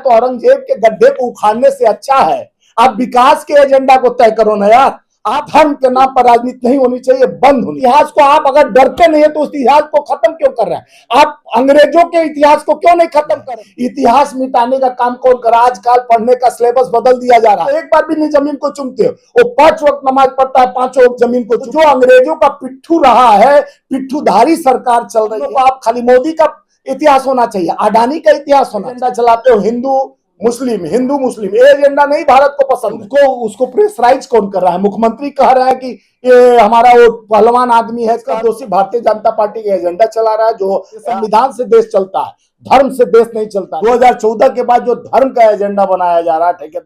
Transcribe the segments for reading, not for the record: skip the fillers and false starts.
तो औरंगजेब के गड्ढे को उखाड़ने से अच्छा है आप विकास के एजेंडा को तय करो ना यार। आप धर्म के नाम पर राजनीति नहीं होनी चाहिए, बंद होनी। इतिहास को आप अगर डरते नहीं है तो उस इतिहास को खत्म क्यों कर रहे हैं? आप अंग्रेजों के इतिहास को क्यों नहीं खत्म कर रहे? इतिहास मिटाने का काम कौन कर? आजकल पढ़ने का सिलेबस बदल दिया जा रहा है। एक बार भी नहीं जमीन को चूमते हो। वो 5 वक्त नमाज पढ़ता है, 5 वक्त जमीन को। जो अंग्रेजों का पिट्ठू रहा है, पिट्ठूधारी सरकार चल रही है। आप खाली मोदी का इतिहास होना चाहिए, अडानी का इतिहास होना। एजेंडा चलाते हो हिंदू मुस्लिम, हिंदू मुस्लिम, ये एजेंडा नहीं भारत को पसंद। उसको प्रेशराइज कौन कर रहा है? मुख्यमंत्री कह रहा है कि ये हमारा वो पहलवान आदमी है, इसका दोषी भारतीय जनता पार्टी का एजेंडा चला रहा है। जो संविधान से देश चलता है, धर्म से देश नहीं चलता। 2014 के बाद जो धर्म का एजेंडा बनाया जा रहा है ठेकेदार।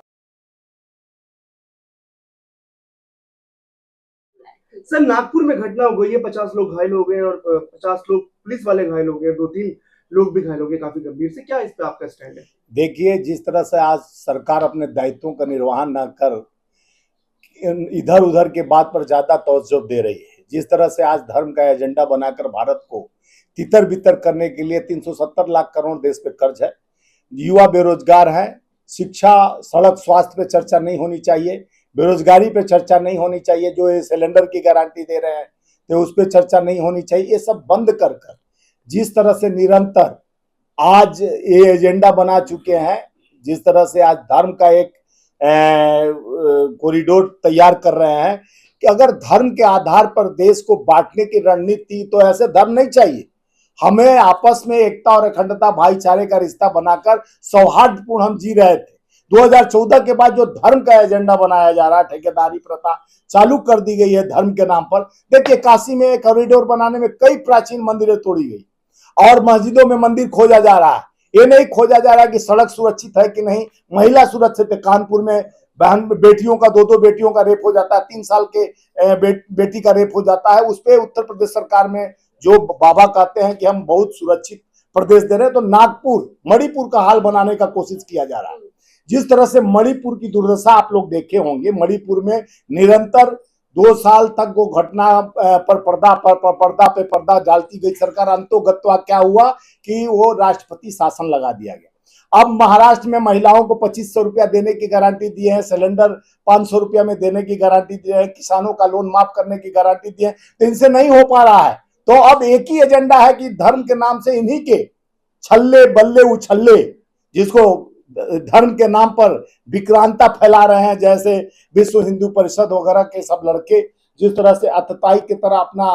सर, नागपुर में घटना हो गई है, 50 लोग घायल हो गए और 50 लोग पुलिस वाले घायल हो गए, 2-3 लोग भी घायल हो गए काफी गंभीर से। क्या इस पे आपका स्टैंड है? देखिए, जिस तरह से आज सरकार अपने दायित्वों का निर्वहन न कर इधर उधर के बात पर ज्यादा तवज्जो दे रही है, जिस तरह से आज धर्म का एजेंडा बनाकर भारत को तितर बितर करने के लिए 370 लाख करोड़ देश पे कर्ज है, युवा बेरोजगार है, शिक्षा सड़क स्वास्थ्य पे चर्चा नहीं होनी चाहिए, बेरोजगारी पे चर्चा नहीं होनी चाहिए, जो ये सिलेंडर की गारंटी दे रहे हैं तो उस पर चर्चा नहीं होनी चाहिए। ये सब बंद कर कर जिस तरह से निरंतर आज ये एजेंडा बना चुके हैं, जिस तरह से आज धर्म का एक कॉरिडोर तैयार कर रहे हैं कि अगर धर्म के आधार पर देश को बांटने की रणनीति, तो ऐसे धर्म नहीं चाहिए। हमें आपस में एकता और अखंडता, भाईचारे का रिश्ता बनाकर सौहार्दपूर्ण हम जी रहे थे। 2014 के बाद जो धर्म का एजेंडा बनाया जा रहा है, ठेकेदारी प्रथा चालू कर दी गई है धर्म के नाम पर। देखिए, काशी में कॉरिडोर बनाने में कई प्राचीन मंदिरें तोड़ी गई और मस्जिदों में मंदिर खोजा जा रहा है। ये नहीं खोजा जा रहा कि सड़क सुरक्षित है कि नहीं, महिला सुरक्षित है। कानपुर में बहन बेटियों का 2-2 बेटियों का रेप हो जाता है, 3 साल के बेटी का रेप हो जाता है। उस पर उत्तर प्रदेश सरकार में जो बाबा कहते हैं कि हम बहुत सुरक्षित प्रदेश दे रहे हैं, तो नागपुर मणिपुर का हाल बनाने का कोशिश किया जा रहा है। जिस तरह से मणिपुर की दुर्दशा आप लोग देखे होंगे, मणिपुर में निरंतर 2 साल तक वो घटना पर पर्दा डालती गई सरकार। अंतोगत्वा क्या हुआ कि वो राष्ट्रपति शासन लगा दिया गया। अब महाराष्ट्र में महिलाओं को 2500 रुपया देने की गारंटी दी है, सिलेंडर 500 रुपया में देने की गारंटी दी है, किसानों का लोन माफ करने की गारंटी दी है, तो इनसे नहीं हो पा रहा है। तो अब एक ही एजेंडा है कि धर्म के नाम से इन्हीं के छल्ले बल्ले उछल्ले, जिसको धर्म के नाम पर विक्रांता फैला रहे हैं, जैसे विश्व हिंदू परिषद वगैरह के सब लड़के, जिस तरह से अतताई की तरह अपना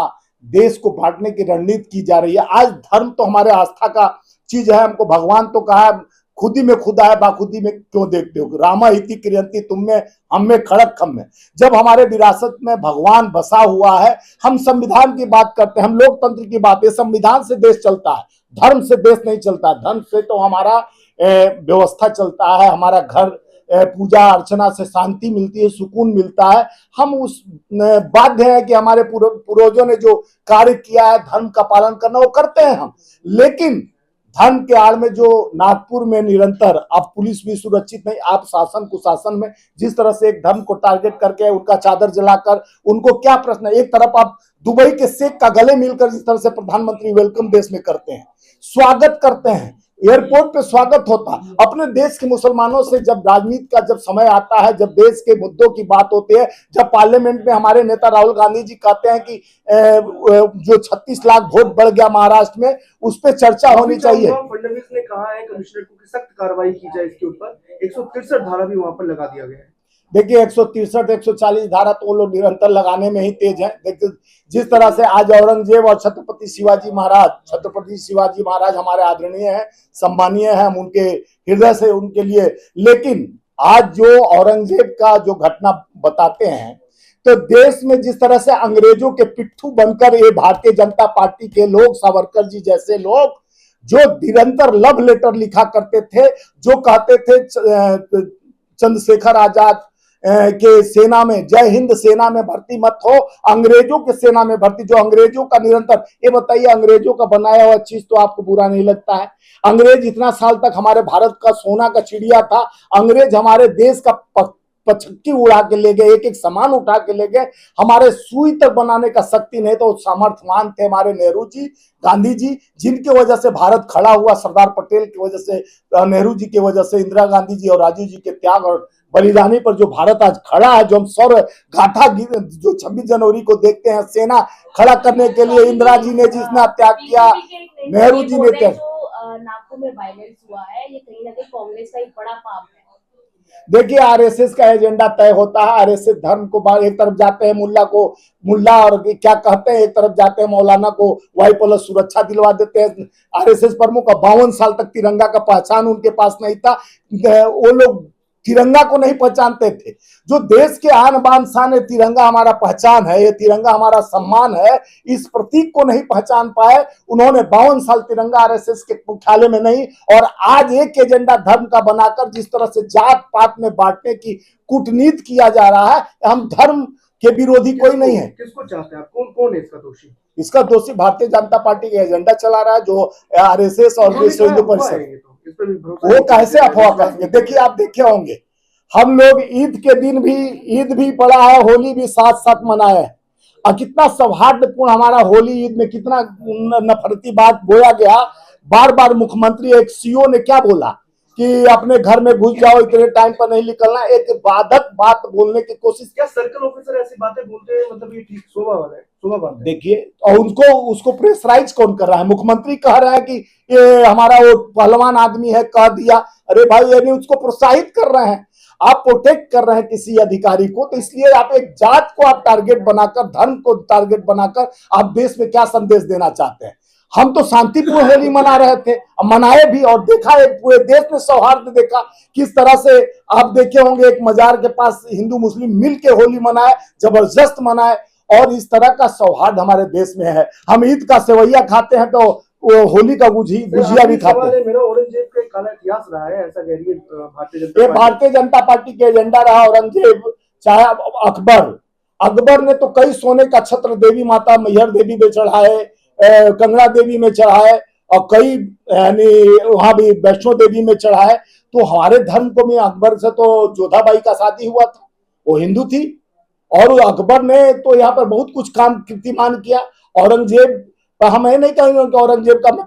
देश को बांटने की रणनीति की जा रही है। आज धर्म तो हमारे आस्था का चीज है, हमको भगवान तो कहा है खुदी में खुदा है, बाखुदी में क्यों देखते हो? रामा इति क्रियंती तुम में हम में खड़क खम में। जब हमारे विरासत में भगवान बसा हुआ है, हम संविधान की बात करते हैं, हम लोकतंत्र की बात है। संविधान से देश चलता है, धर्म से देश नहीं चलता। धर्म से तो हमारा व्यवस्था चलता है, हमारा घर पूजा अर्चना से शांति मिलती है, सुकून मिलता है। हम उस बाध्य है कि हमारे पूर्वजों ने जो कार्य किया है धर्म का पालन करना, वो करते हैं हम। लेकिन धर्म के आड़ में जो नागपुर में निरंतर, अब पुलिस भी सुरक्षित नहीं, आप शासन कुशासन में जिस तरह से एक धर्म को टारगेट करके उनका चादर जलाकर, उनको क्या प्रश्न है? एक तरफ आप दुबई के शेख का गले मिलकर जिस तरह से प्रधानमंत्री वेलकम देश में करते हैं, स्वागत करते हैं, एयरपोर्ट पे स्वागत होता। अपने देश के मुसलमानों से जब राजनीति का जब समय आता है, जब देश के मुद्दों की बात होती है, जब पार्लियामेंट में हमारे नेता राहुल गांधी जी कहते हैं कि जो 36 लाख वोट बढ़ गया महाराष्ट्र में, उस पर चर्चा होनी चाहिए। फडणवीस ने कहा है कमिश्नर को कि सख्त कार्रवाई की जाए इसके ऊपर। 163 धारा भी वहां पर लगा दिया गया है। देखिए, 163 140 धारा तो वो लोग निरंतर लगाने में ही तेज है। देखिए, जिस तरह से आज औरंगजेब और छत्रपति शिवाजी महाराज हमारे आदरणीय हैं, सम्मानीय हैं, हम उनके हृदय से उनके लिए। लेकिन आज जो औरंगजेब का जो घटना बताते हैं, तो देश में जिस तरह से अंग्रेजों के पिट्ठू बनकर ये भारतीय जनता पार्टी के लोग, सावरकर जी जैसे लोग, जो निरंतर लव लेटर लिखा करते थे, जो कहते थे चंद्रशेखर आजाद के सेना में, जय हिंद सेना में भर्ती मत हो, अंग्रेजों के सेना में भर्ती, जो अंग्रेजों का निरंतर। ये बताइए, अंग्रेजों का बनाया हुआ चीज तो आपको बुरा नहीं लगता है? अंग्रेज इतना साल तक हमारे भारत का सोना का चिड़िया था। अंग्रेज हमारे देश का पचक्की उड़ा के ले गए, एक एक सामान उठा के ले गए। हमारे सुई तक बनाने का शक्ति नहीं तो सामर्थ्यवान थे हमारे नेहरू जी, गांधी जी, जिनकी वजह से भारत खड़ा हुआ, सरदार पटेल की वजह से, नेहरू जी की वजह से, इंदिरा गांधी जी और राजीव जी के त्याग और बलिदानी पर जो भारत आज खड़ा है, जो हम सौर गाथा जो 26 जनवरी को देखते हैं, सेना खड़ा करने के लिए इंदिरा जी ने जिसने त्याग किया, नेहरू जी ने त्याग। नागपुर में वायलेंस हुआ है, ये कहीं ना कहीं कांग्रेस का एक बड़ा पाप है। देखिए, आरएसएस का एजेंडा तय होता है। आरएसएस धर्म को एक तरफ जाते हैं, मुल्ला और क्या कहते हैं, एक तरफ जाते हैं मौलाना को वाई प्लस सुरक्षा दिलवा देते हैं। आरएसएस प्रमुख 52 साल तक तिरंगा का पहचान उनके पास नहीं था। वो लोग तिरंगा को नहीं पहचानते थे। जो देश के आन बान शान है, तिरंगा हमारा पहचान है, ये तिरंगा हमारा सम्मान है, इस प्रतीक को नहीं पहचान पाए। उन्होंने 52 साल तिरंगा आरएसएस के मुख्यालय में नहीं, और आज एक एजेंडा धर्म का बनाकर जिस तरह से जात पात में बांटने की कूटनीति किया जा रहा है, हम धर्म के विरोधी कोई नहीं है। किसको चाहते हैं आप? कौन है इसका दोषी? इसका दोषी भारतीय जनता पार्टी का एजेंडा चला रहा है, जो आरएसएस और विश्व हिंदू परिषद। वो कैसे अफवाह करेंगे? देखिए, आप देखे होंगे, हम लोग ईद के दिन भी ईद भी पड़ा है, होली भी साथ साथ मनाए है, और कितना सौहार्दपूर्ण हमारा होली ईद में कितना नफरती बात बोया गया। बार बार मुख्यमंत्री, एक सीओ ने क्या बोला कि अपने घर में घुस जाओ, इतने टाइम पर नहीं निकलना, एक बाधक बात बोलने की कोशिश। क्या सर्कल ऑफिसर ऐसी बातें बोलते हैं? मतलब ये ठीक शोभा बात है? देखिए, और उसको प्रेशराइज कौन कर रहा है? मुख्यमंत्री कह रहा है कि ये हमारा वो पहलवान आदमी है, कह दिया। अरे भाई, यानी उसको प्रोत्साहित कर रहे हैं, आप प्रोटेक्ट कर रहे हैं किसी अधिकारी को। तो इसलिए आप एक जात को आप टारगेट बनाकर, धर्म को टारगेट बनाकर आप देश में क्या संदेश देना चाहते हैं? हम तो शांतिपूर्ण होली मना रहे थे, मनाए भी, और देखा एक पूरे देश में सौहार्द देखा किस तरह से। आप देखे होंगे, एक मजार के पास हिंदू मुस्लिम मिल के होली मनाए, जबरदस्त मनाए, और इस तरह का सौहार्द हमारे देश में है। हम ईद का सेवैया खाते हैं तो वो होली का गुजिया भी खाते हैं। मेरा औरंगजेब का काला इतिहास रहा है, ऐसा कह रही है भारतीय जनता पार्टी के एजेंडा रहा। औरंगजेब, चाहे अकबर ने तो कई सोने का छत्र देवी माता मैहर देवी में चढ़ाए, कंगना देवी में चढ़ाए, और कई यानी वहां भी वैष्णो देवी में चढ़ाए। तो हमारे धर्म को में अकबर से तो जोधाबाई का शादी हुआ था, वो हिंदू थी, और अकबर ने तो यहाँ पर बहुत कुछ काम कीर्तिमान किया। औरंगजेब, हम ये नहीं कहेंगे कि औरंगजेब का मैं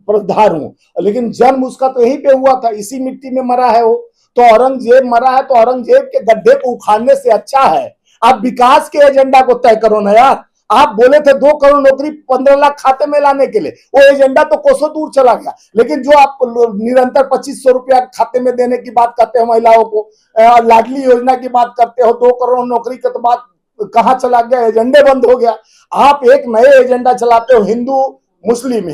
परदार हूं, लेकिन जन्म उसका तो यहीं पे हुआ था, इसी मिट्टी में मरा है वो। तो औरंगजेब मरा है, तो औरंगजेब के गड्ढे को उखाड़ने से अच्छा है आप विकास के एजेंडा को तय करो ना यार। आप बोले थे 2 करोड़ नौकरी 15 लाख खाते में लाने के लिए, वो एजेंडा तो कोसों दूर चला गया। लेकिन जो आप निरंतर 2500 रुपया खाते में देने की बात करते हो महिलाओं को, लाडली योजना की बात करते हो, 2 करोड़ नौकरी का तो बात कहां चला गया? एजेंडे बंद हो गया। आप एक नए एजेंडा चलाते हो, हिंदू मुस्लिम।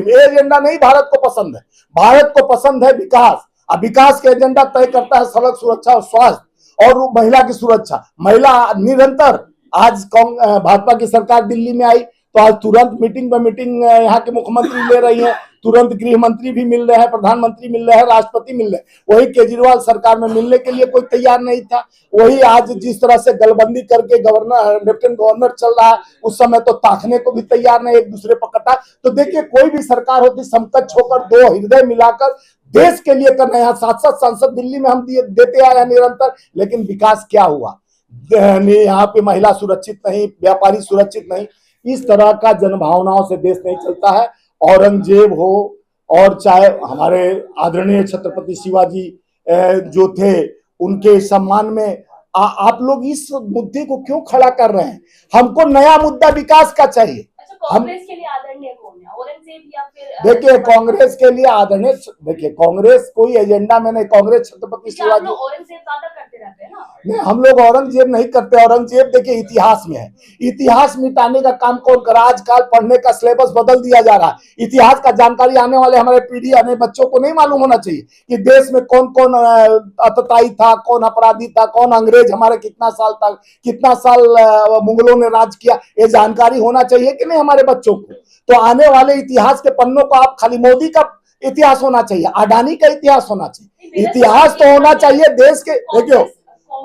ये एजेंडा नहीं भारत को पसंद है। भारत को पसंद है विकास। अब विकास के एजेंडा तय करता है सड़क सुरक्षा और स्वास्थ्य और महिला की सुरक्षा। महिला निरंतर, आज भाजपा की सरकार दिल्ली में आई तो आज तुरंत मीटिंग यहाँ के मुख्यमंत्री ले रही है, तुरंत गृह मंत्री भी मिल रहे हैं, प्रधानमंत्री मिल रहे हैं, राष्ट्रपति मिल रहे हैं। वही केजरीवाल सरकार में मिलने के लिए कोई तैयार नहीं था। वही आज जिस तरह से गलबंदी करके लेफ्टिनेंट गवर्नर चल रहा है, उस समय तो ताकने को भी तैयार नहीं, एक दूसरे पर कटा। तो देखिए, कोई भी सरकार होती समकक्ष होकर, 2 हृदय मिलाकर देश के लिए करना। यहाँ 7 सांसद दिल्ली में हम देते आए निरंतर, लेकिन विकास क्या हुआ? यहाँ पे महिला सुरक्षित नहीं, व्यापारी सुरक्षित नहीं। इस तरह का जनभावनाओं से देश नहीं चलता है। औरंगजेब हो और चाहे हमारे आदरणीय छत्रपति शिवाजी जो थे, उनके सम्मान में आप लोग इस मुद्दे को क्यों खड़ा कर रहे हैं? हमको नया मुद्दा विकास का चाहिए। कांग्रेस के लिए आदरणीय कौन है? औरंगजेब या फिर? देखिए, कांग्रेस के लिए आदरणीय, देखिए कांग्रेस कोई एजेंडा में नहीं। कांग्रेस छत्रपति शिवाजी, औरंगजेब ज्यादा करते रहते हैं ना। नहीं, हम लोग औरंगजेब नहीं करते। औरंगजेब देखिए इतिहास में है। इतिहास मिटाने का काम कौन कर? आजकल पढ़ने का सिलेबस बदल दिया जा रहा है। इतिहास का जानकारी आने वाले हमारे पीढ़ी, आने बच्चों को नहीं मालूम होना चाहिए कि देश में कौन कौन अतताई था, कौन अपराधी था, कौन अंग्रेज हमारे कितना साल मुगलों ने राज किया। ये जानकारी होना चाहिए कि नहीं हमारे बच्चों को? तो आने वाले इतिहास के पन्नों को आप खाली मोदी का इतिहास होना चाहिए, अडानी का इतिहास होना चाहिए। इतिहास तो होना चाहिए देश के। देखियो,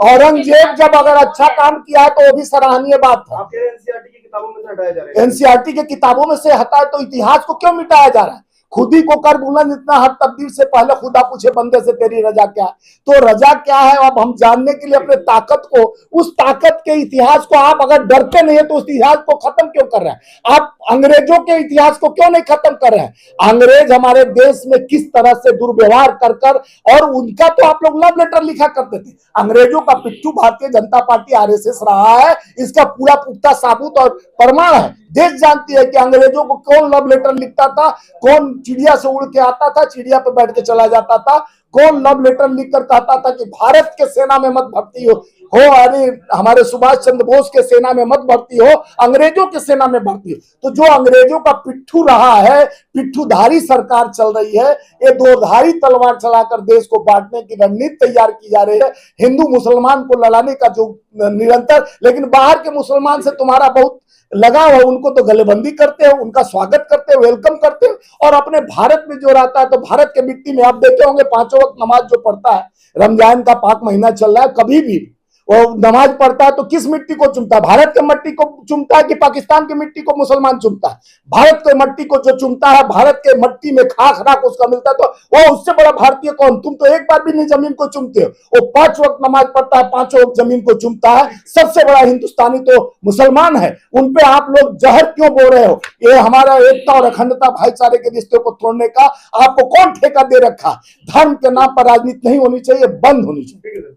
औरंगजेब जब अगर अच्छा काम किया है तो वो भी सराहनीय बात था। एनसीईआरटी की किताबों में से हटाया जा रहा है। एनसीईआरटी के किताबों में से हटाए तो इतिहास को क्यों मिटाया जा रहा है? खुद ही को कर बुलंद इतना हद तब्दील से पहले खुदा पूछे बंदे से तेरी रजा क्या है। तो रजा क्या है अब हम जानने के लिए अपने ताकत को, उस ताकत के इतिहास को आप अगर डरते नहीं है तो उस इतिहास को खत्म क्यों कर रहे हैं आप? अंग्रेजों के इतिहास को क्यों नहीं खत्म कर रहे हैं? अंग्रेज हमारे देश में किस तरह से दुर्व्यवहार कर कर, और उनका तो आप लोग लव लेटर लिखा करते थे। अंग्रेजों का पिट्ठू भारतीय जनता पार्टी आरएसएस रहा है, इसका पूरा पुख्ता साबूत और प्रमाण है। देश जानती है कि अंग्रेजों को कौन लव लेटर लिखता था, कौन चिड़िया से उड़ के आता था, चिड़िया पे बैठ के चला जाता था, कौन लव लेटर लिखकर कहता था कि भारत के सेना में मत भर्ती हो, अरे हमारे सुभाष चंद्र बोस के सेना में मत भर्ती हो, अंग्रेजों के सेना में भर्ती हो। तो जो अंग्रेजों का पिट्ठू रहा है, पिट्ठूधारी सरकार चल रही है, ये दोधारी तलवार चलाकर देश को बांटने की रणनीति तैयार की जा रही है, हिंदू मुसलमान को लड़ाने का जो निरंतर। लेकिन बाहर के मुसलमान से तुम्हारा बहुत लगाव है, उनको तो गलेबंदी करते हो, उनका स्वागत करते हो, वेलकम करते हो, और अपने भारत में जो रहता है तो भारत के मिट्टी में आप देखे होंगे 5 वक्त नमाज जो पढ़ता है, रमजान का पाक महीना चल रहा है, कभी भी वो नमाज पढ़ता है तो किस मिट्टी को चुमता है? भारत के मिट्टी को चुमता है कि पाकिस्तान की मिट्टी को मुसलमान चुमता है? भारत के मिट्टी को जो चुमता है, भारत के मिट्टी में खाक राख उसका मिलता है, तो वो उससे बड़ा भारतीय कौन? तुम तो एक बार भी नहीं जमीन को चुमते हो। वो 5 वक्त नमाज पढ़ता है, 5 वक्त जमीन को चुमता है, सबसे बड़ा हिंदुस्तानी तो मुसलमान है। उन पे आप लोग जहर क्यों बोल रहे हो? ये हमारा एकता और अखंडता भाईचारे के रिश्ते को तोड़ने का आपको कौन ठेका दे रखा? धर्म के नाम पर राजनीति नहीं होनी चाहिए, बंद होनी चाहिए।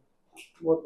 बहुत